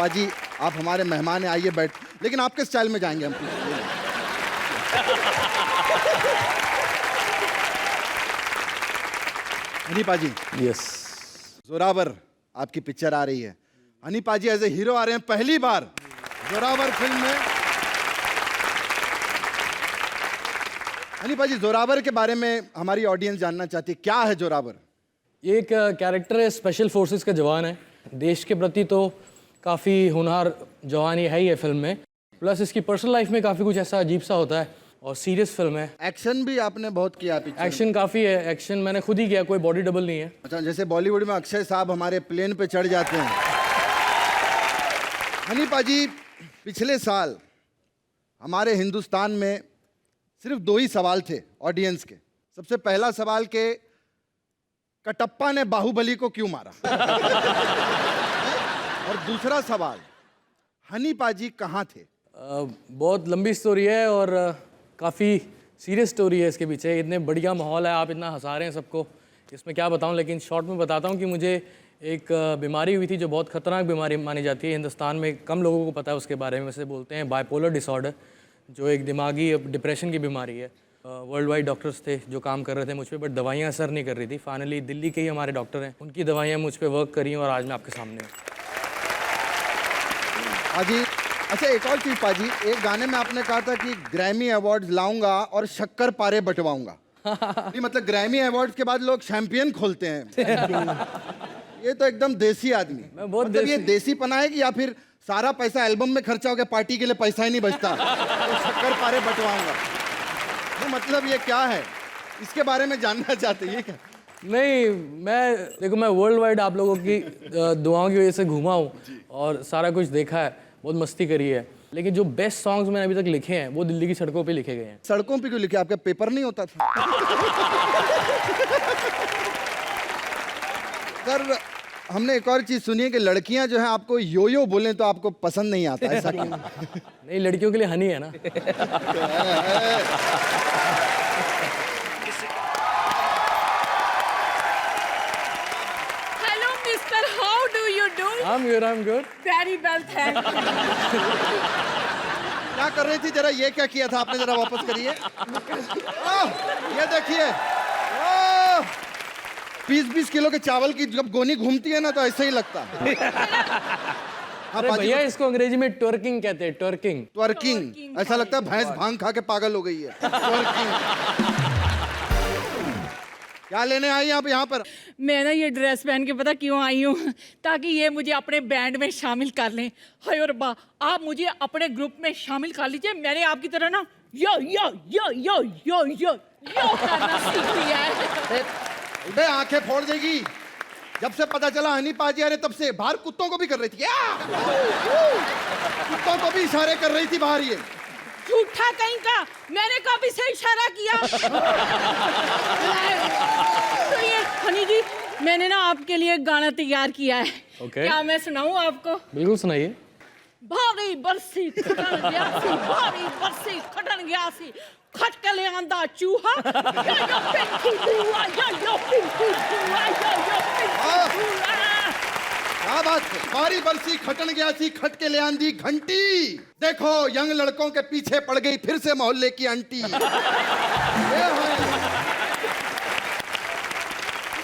पाजी आप हमारे मेहमान हैं, आइए बैठ। लेकिन आपके स्टाइल में जाएंगे हम। हनी पाजी। यस। जोरावर आपकी पिक्चर आ रही है, हनी पाजी एज ए हीरो आ रहे हैं पहली बार जोरावर फिल्म में। हनी पाजी, जोरावर के बारे में हमारी ऑडियंस जानना चाहती है, क्या है जोरावर? ये एक कैरेक्टर है, स्पेशल फोर्सेस का जवान है। देश के प्रति तो काफ़ी होनहार जवान ही है ही है फिल्म में, प्लस इसकी पर्सनल लाइफ में काफ़ी कुछ ऐसा अजीब सा होता है और सीरियस फिल्म है। एक्शन भी आपने बहुत किया पिक्चर में। एक्शन काफ़ी है, एक्शन मैंने खुद ही किया, कोई बॉडी डबल नहीं है। अच्छा, जैसे बॉलीवुड में अक्षय साहब हमारे प्लेन पे चढ़ जाते हैं। हनी पाजी, पिछले साल हमारे हिंदुस्तान में सिर्फ 2 ही सवाल थे ऑडियंस के। सबसे पहला सवाल के कटप्पा ने बाहुबली को क्यों मारा? और दूसरा सवाल, हनी पाजी कहाँ थे? बहुत लंबी स्टोरी है और काफ़ी सीरियस स्टोरी है इसके पीछे। इतने बढ़िया माहौल है, आप इतना हंसा रहे हैं सबको, इसमें क्या बताऊं। लेकिन शॉर्ट में बताता हूं कि मुझे एक बीमारी हुई थी जो बहुत ख़तरनाक बीमारी मानी जाती है। हिंदुस्तान में कम लोगों को पता है उसके बारे में। वैसे बोलते हैं बाइपोलर डिसऑर्डर, जो एक दिमागी डिप्रेशन की बीमारी है। वर्ल्ड वाइड डॉक्टर्स थे जो काम कर रहे थे मुझ पर, बट दवाइयाँ असर नहीं कर रही थी। फाइनली दिल्ली के ही हमारे डॉक्टर हैं, उनकी दवाइयाँ मुझ पर वर्क करी और आज मैं आपके सामने हूँ। पाजी, अच्छा एक और चीज पाजी, एक गाने में आपने कहा था कि ग्रैमी अवार्ड्स लाऊंगा और शक्कर पारे बंटवाऊंगा। ये मतलब ग्रैमी अवार्ड्स के बाद लोग चैंपियन खोलते हैं। ये तो एकदम देसी आदमी। मैं बहुत मतलब ये देसी पना है कि या फिर सारा पैसा एल्बम में खर्चा हो गया, पार्टी के लिए पैसा ही नहीं बचता तो शक्कर पारे बंटवाऊंगा। तो मतलब ये क्या है, इसके बारे में जानना चाहते हैं क्या? नहीं, देखो मैं वर्ल्ड वाइड आप लोगों की दुआओं की वजह से घूमा हूँ और सारा कुछ देखा है, बहुत मस्ती करी है। लेकिन जो बेस्ट सॉन्ग्स मैंने अभी तक लिखे हैं वो दिल्ली की सड़कों पे लिखे गए हैं। सड़कों पे क्यों लिखे? आपका पेपर नहीं होता था? सर, हमने एक और चीज सुनी है कि लड़कियां जो हैं आपको यो यो बोलें तो आपको पसंद नहीं आता, ऐसा क्यों? नहीं, लड़कियों के लिए हनी है ना। Hello, Mister. How do you do? I'm good. Very well, thank you. क्या कर रही थी? जरा ये क्या किया था आपने, जरा वापस करिए। ये देखिए, 20-20 किलो के चावल की जब गोनी घूमती है ना तो ऐसे ही लगता है। अरे भैया, इसको अंग्रेजी में ट्वर्किंग कहते हैं, ट्वर्किंग। ट्वर्किंग, ऐसा लगता है भैंस भांग खा के पागल हो गई है। ट्वर्किंग। क्या लेने आई आप यहाँ पर? मैं ना ये ड्रेस पहन के पता क्यों आई हूँ, ताकि ये मुझे अपने बैंड में शामिल कर लें। हाय और बा, आप मुझे अपने ग्रुप में शामिल कर लीजिए। मैंने आपकी तरह ना यो यो यो यो यो यो यो करना सीख लिया है। बे आंखें फोड़ देगी। जब से पता चला हनी पाजी आ रहे तब से बाहर कुत्तों को भी कर रही थी। कुत्तों को भी इशारे कर रही थी बाहर। ये झूठा कहीं का, मैंने कभी से इशारा किया? तो ये हनी जी, मैंने ना आपके लिए गाना तैयार किया है। क्या मैं सुनाऊं आपको? बिल्कुल सुनाइए। भारी बरसी खटन गया सी, भारी बरसी खटन गया सी, खट के ले आंदा चूहा, या यो पिंकी बुआ, या यो पिंकी बुआ, या यो पिंकी बुआ। क्या बात है? बारी बरसी खटन गया सी, खट के ले आंदी घंटी। देखो यंग लड़कों के पीछे पड़ गई फिर से मोहल्ले की आंटी।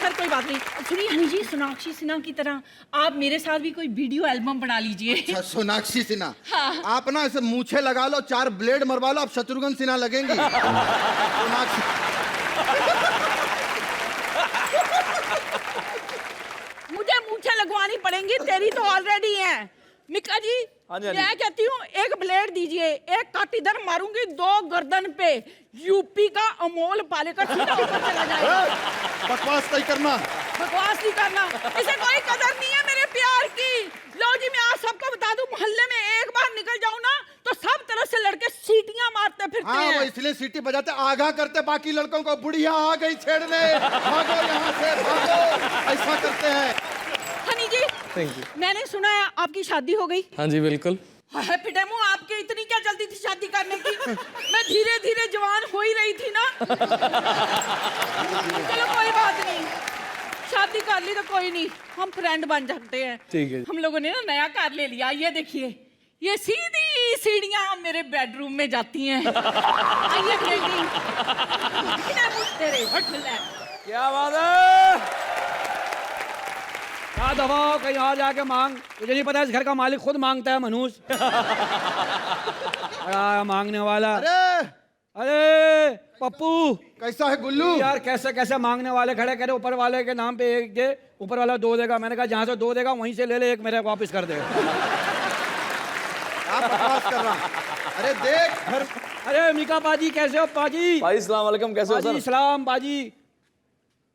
सर कोई बात नहीं, सुनिए हनी जी, सोनाक्षी सिन्हा की तरह आप मेरे साथ भी कोई वीडियो एल्बम बना लीजिए। अच्छा, सोनाक्षी सिन्हा। हाँ। आप ना ऐसे मूछे लगा लो, 4 ब्लेड मरवा लो, आप शत्रुघ्न सिन्हा लगेंगी। सोनाक्षी। मुझे मूछें लगवानी पड़ेंगी, तेरी तो ऑलरेडी है। मिका जी, मैं कहती हूँ एक ब्लेड दीजिए, एक कट इधर मारूंगी, 2 गर्दन पे। यूपी का अमोल पालेकर सीधा ऊपर चला जाएगा। बकवास नहीं करना। बकवास नहीं करना, इसे कोई कदर नहीं है मेरे प्यार की। लो जी, मैं आप सबको बता दूं, मोहल्ले में एक बार निकल जाऊं ना तो सब तरह से लड़के सीटियां मारते फिरते हैं। वो इसलिए सीटी बजाते, आगाह करते बाकी लड़कों को, बुढ़िया आ गई छेड़ने, भागो यहाँ से भागो, ऐसा करते हैं। हनी जी, थैंक यू। मैंने सुना है आपकी शादी हो गई। हाँ जी बिल्कुल। हैप्पी डेमो, आपके इतनी क्या जल्दी थी शादी करने की? मैं धीरे धीरे जवान हो ही रही थी ना। चलो कोई बात नहीं, शादी कर ली तो कोई नहीं, हम फ्रेंड बन सकते हैं। ठीक है। हम लोगों ने ना नया घर ले लिया, ये देखिए, ये सीधी सीढ़ियां मेरे बेडरूम में जाती हैं। आइए बेटी, तेरे हट ले। क्या बात है? क्या दबाओ, कहीं और जाके मांग। मुझे नहीं पता, इस घर का मालिक खुद मांगता है मनूस। बड़ा मांगने वाला। अरे पप्पू, कैसा है गुल्लू? यार कैसे कैसे मांगने वाले खड़े करे, ऊपर वाले के नाम पे एक दे, ऊपर वाला 2 देगा। मैंने कहा जहाँ से 2 देगा वहीं से ले ले, एक मेरे वापस कर दे। आप बकवास कर रहा। अरे देख घर। अरे मीका पाजी, कैसे हो पाजी? भाई सलाम अलैकुम, कैसे हो पाजी सर? सलाम पाजी।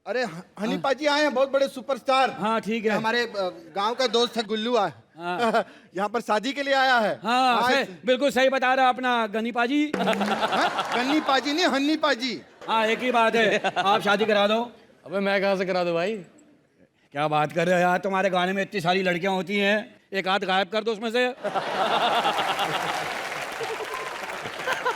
अरे हनी पाजी आए हैं, बहुत बड़े सुपरस्टार। हाँ ठीक है। हमारे गांव का दोस्त है गुल्लू आए। हाँ। यहाँ पर शादी के लिए आया है। हाँ आज- बिल्कुल सही बता रहा अपना गनी पाजी। हाँ, गन्नी पाजी नहीं, हन्नी पाजी। हाँ एक ही बात है, आप शादी करा दो। अबे मैं कहाँ से करा दूं भाई? क्या बात कर रहे हो यार, तुम्हारे गाने में इतनी सारी लड़कियां होती हैं, एक हाथ गायब कर दो उसमें से।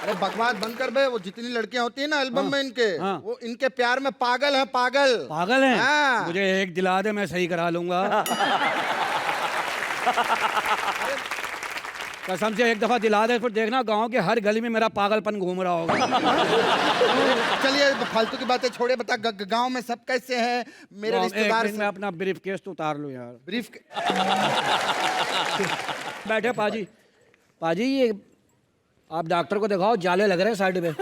अरे बकवास बंद कर बे। वो जितनी लड़कियां होती है ना एल्बम में इनके, हाँ। वो इनके प्यार में पागल है, पागल। पागल है? हाँ। मुझे एक दिला दे, मैं सही करा लूंगा। कसम से एक दफा दिला दे, फिर देखना गांव के हर गली में मेरा पागलपन घूम रहा होगा। चलिए फालतू की बातें छोड़े, बता गांव में सब कैसे हैं? मेरे एक रिश्तेदार मिनट में अपना ब्रीफ केस तो उतार लो यार। ब्रीफ। बैठे पाजी। पाजी ये आप डॉक्टर को दिखाओ, जाले लग रहे हैं साइड में।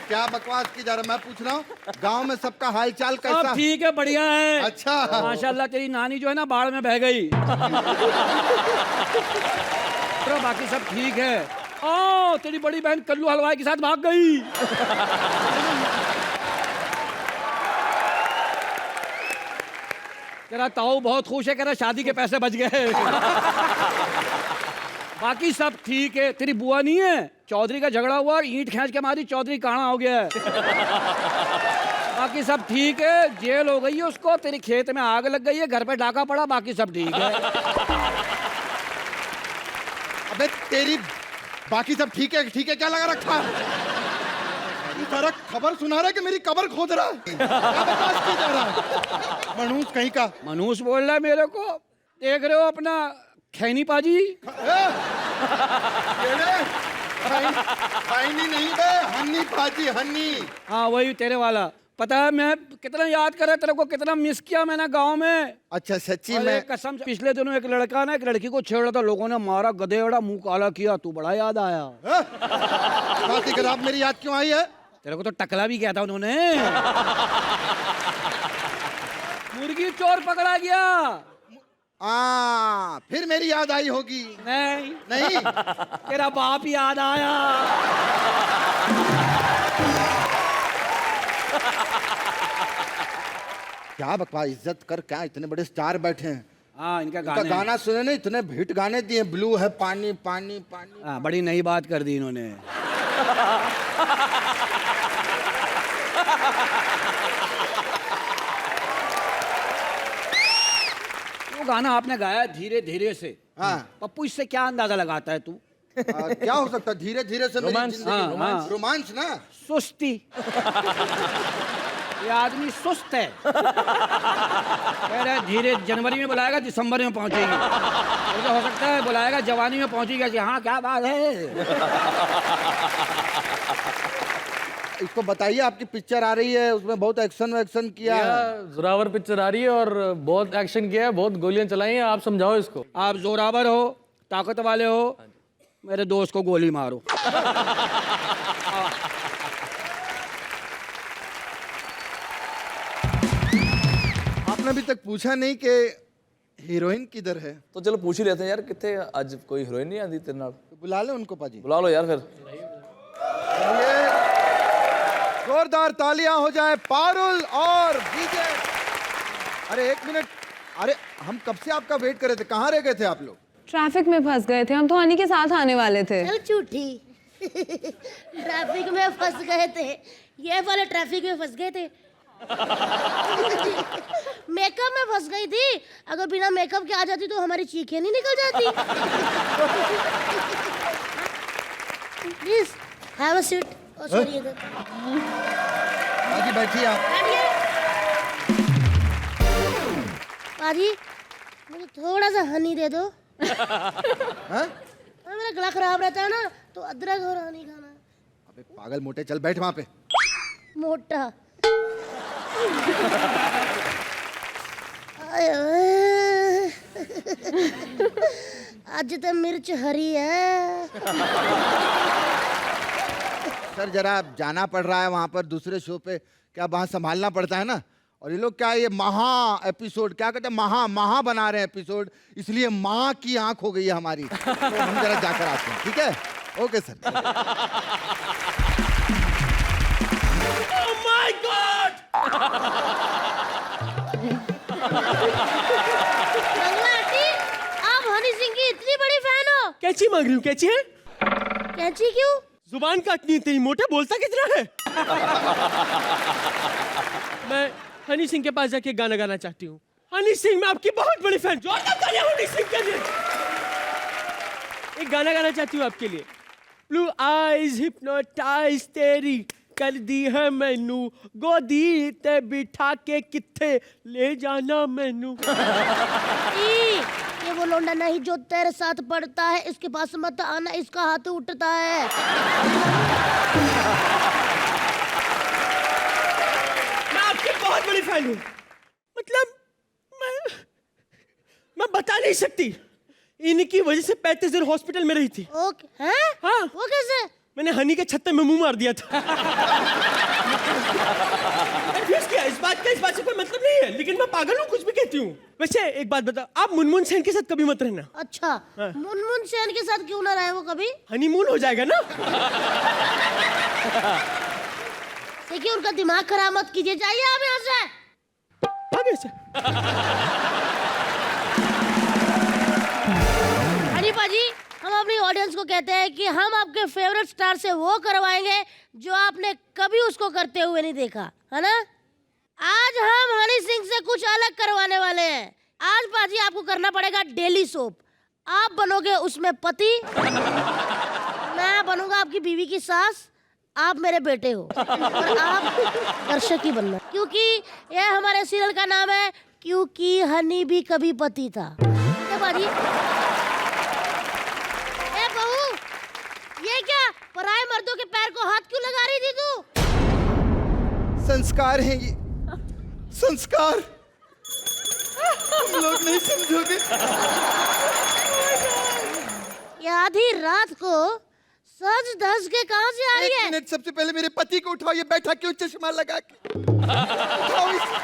क्या बकवास की जा रहा है? मैं पूछ रहा हूँ गांव में सबका हालचाल कैसा? सब ठीक है, बढ़िया है। अच्छा। माशाल्लाह तेरी नानी जो है ना बाढ़ में बह गई। तो बाकी सब ठीक है। ओ तेरी बड़ी बहन कल्लू हलवाई के साथ भाग गई। तेरा ताऊ बहुत खुश है, कह रहा शादी के पैसे बच गए। बाकी सब ठीक है। तेरी बुआ नहीं है, चौधरी का झगड़ा हुआ, ईंट खींच के मारी, चौधरी काना हो गया है। बाकी सब ठीक है, जेल हो गई है उसको, तेरी खेत में आग लग गई है, घर पे डाका पड़ा, बाकी सब ठीक है। अबे तेरी बाकी सब ठीक है, ठीक है क्या लगा रखा? तू सारा खबर सुना रहा है कि मेरी कबर खोद रहा है? क्या बकवास की जा रहा है? मनूस कहीं का। मनूस बोल रहा है मेरे को, देख रहे हो अपना खैनी पाजी। खैनी नहीं बे, हन्नी पाजी, हन्नी। हाँ वही तेरे वाला। पता है मैं कितना याद कर रहा तेरे को, कितना मिस किया मैंने गांव में। अच्छा सच्ची अरे में? कसम से पिछले दिनों एक लड़का ना एक लड़की को छेड़ रहा था, लोगों ने मारा, गधेड़ा मुंह काला किया, तू बड़ा याद आया। बात कर, आप मेरी याद क्यों आई है? तेरे को तो टकला भी किया था उन्होंने। मुर्गी चोर पकड़ा गया। फिर मेरी याद आई होगी। नहीं नहीं। तेरा बाप याद आया। क्या बकवास, इज्जत कर। क्या इतने बड़े स्टार बैठे हैं, हाँ इनका इनका गाने। गाना सुने नहीं, इतने हिट गाने दिए। ब्लू है पानी पानी पानी। हाँ बड़ी नई बात कर दी इन्होंने। वो गाना आपने गाया धीरे धीरे से। हाँ। पप्पू इससे क्या अंदाजा लगाता है तू? क्या हो सकता है धीरे धीरे से? मेरी रोमांस, जिंदगी हाँ, रोमांस, हाँ। रोमांस ना। सुस्ती। ये आदमी सुस्त है। कह रहा है धीरे, जनवरी में बुलाएगा दिसंबर में पहुंचेगी। तो हो सकता है बुलाएगा जवानी में पहुंचेगी कि हाँ क्या बात है। इसको बताइए, आपकी पिक्चर आ रही है, उसमें बहुत एक्शन वैक्शन किया है। जोरावर पिक्चर आ रही है और बहुत एक्शन किया है, बहुत गोलियां चलाई हैं। आप समझाओ इसको। आप जोरावर हो, ताकत वाले हो, मेरे दोस्त को गोली मारो। आपने अभी तक पूछा नहीं कि हीरोइन किधर है? तो चलो पूछ ही लेते हैं यार, कितने आज कोई हीरोइन नहीं आती तेरे नाल? तो बुला ले उनको पाजी। बुला लो यार फिर। ये जोरदार तालियां हो जाए पारुल और विजय। अरे एक मिनट, अरे हम कब से आपका वेट कर रहे थे, कहाँ रह गए थे आप लोग? ट्रैफिक में फंस गए थे हम, तो हनी के साथ आने वाले थे। चल झूठी। ट्रैफिक में फंस गए थे, ये वाले ट्रैफिक में फंस गए थे। मेकअप में फंस गई थी, अगर बिना मेकअप के आ जाती तो हमारी चीखें नहीं निकल जाती। Please have a seat. Oh sorry इधर बाजी बैठिए आप। पाजी मुझे थोड़ा सा हनी दे दो। हाँ? मेरा गला खराब रहता है ना, तो अदरक और हनी खाना। अबे पागल मोटे, चल बैठ वहां पे। मोटा आय ओए। आज तो मिर्च हरी है। सर जरा जाना पड़ रहा है वहां पर दूसरे शो पे, क्या वहां संभालना पड़ता है ना। और ये लोग क्या ये महा एपिसोड क्या कहते हैं, महा बना रहे हैं एपिसोड, इसलिए माँ की आंख हो गई है हमारी। तो हम जरा जाकर आते हैं, ठीक है? Okay sir. Oh my God! Mangala aunty, आप हनी सिंह की इतनी बड़ी फैन हो? कैची मांग रही हूँ, कैची है? कैंची क्यों? जुबान काटनी है तेरी, मोटे बोलता कितना है? मैं हनी सिंह के पास जाके गाना गाना चाहती हूँ। हनी सिंह, मैं आपकी बहुत बड़ी फैन। जोरदार तालियां हनी सिंह के लिए। एक गाना गाना चाहती हूँ आपके लिए। ब्लू आईज हिप्नोटाइज तेरी कर दी है मैनू, गोदी ते बिठा के किथे ले जाना मैनू। ये वो लौंडा नहीं जो तेरे साथ पढ़ता है, इसके पास मत आना, इसका हाथ उठता है। मैं आपकी बहुत बड़ी फैन हूँ। मतलब मैं बता नहीं सकती। इनकी वजह से 35 दिन हॉस्पिटल में रही थी। ओके, हैं? हाँ। वो कैसे? मैंने हनी के छत्ते में मुंह मार दिया था। Confuse किया, इस बात से कोई मतलब नहीं है, लेकिन मैं पागल हूँ, कुछ भी कहती हूँ। वैसे एक बात बता, आप मुनमुन सेन के साथ कभी मत रहना। अच्छा, मुनमुन सेन के साथ क्यों ना रहे वो कभी? हनीमून हो जाएगा ना। देखिए उनका दिमाग खराब मत कीजिए, जाइए आप यहाँ से। आगे से। हनी पाजी, हम अपनी ऑडियंस को कहते हैं कि हम आपके फेवरेट स्टार से वो करवाएंगे जो आपने कभी उसको करते हुए नहीं देखा, है ना? आज हम हनी सिंह से कुछ अलग करवाने वाले हैं। आज पाजी आपको करना पड़ेगा डेली सोप। आप बनोगे उसमें पति, मैं बनूंगा आपकी बीवी की सास, आप मेरे बेटे हो और आप दर्शक ही बनना, क्योंकि यह हमारे सीरियल का नाम है क्योंकि हनी भी कभी पति था। क्या बाजी? ए बहू, ये क्या पराये मर्दों के पैर को हाथ क्यों लगा रही थी तू? संस्कार है ये, संस्कार। तुम लोग नहीं समझोगे। ये आधी रात को सज धज के कहां से आ रही एक है? मिनट, सबसे पहले मेरे पति को उठाओ, ये बैठा क्यों चश्मा लगा के? उठाओ इसे।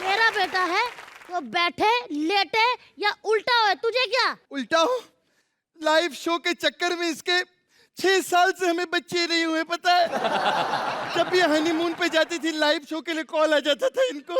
मेरा बेटा है तो बैठे लेटे या उल्टा हो, तुझे क्या? उल्टा हो? लाइव शो के चक्कर में इसके 6 साल से हमें बच्चे नहीं हुए, पता है? जब भी हनीमून पे जाती थी लाइव शो के लिए कॉल आ जाता था इनको।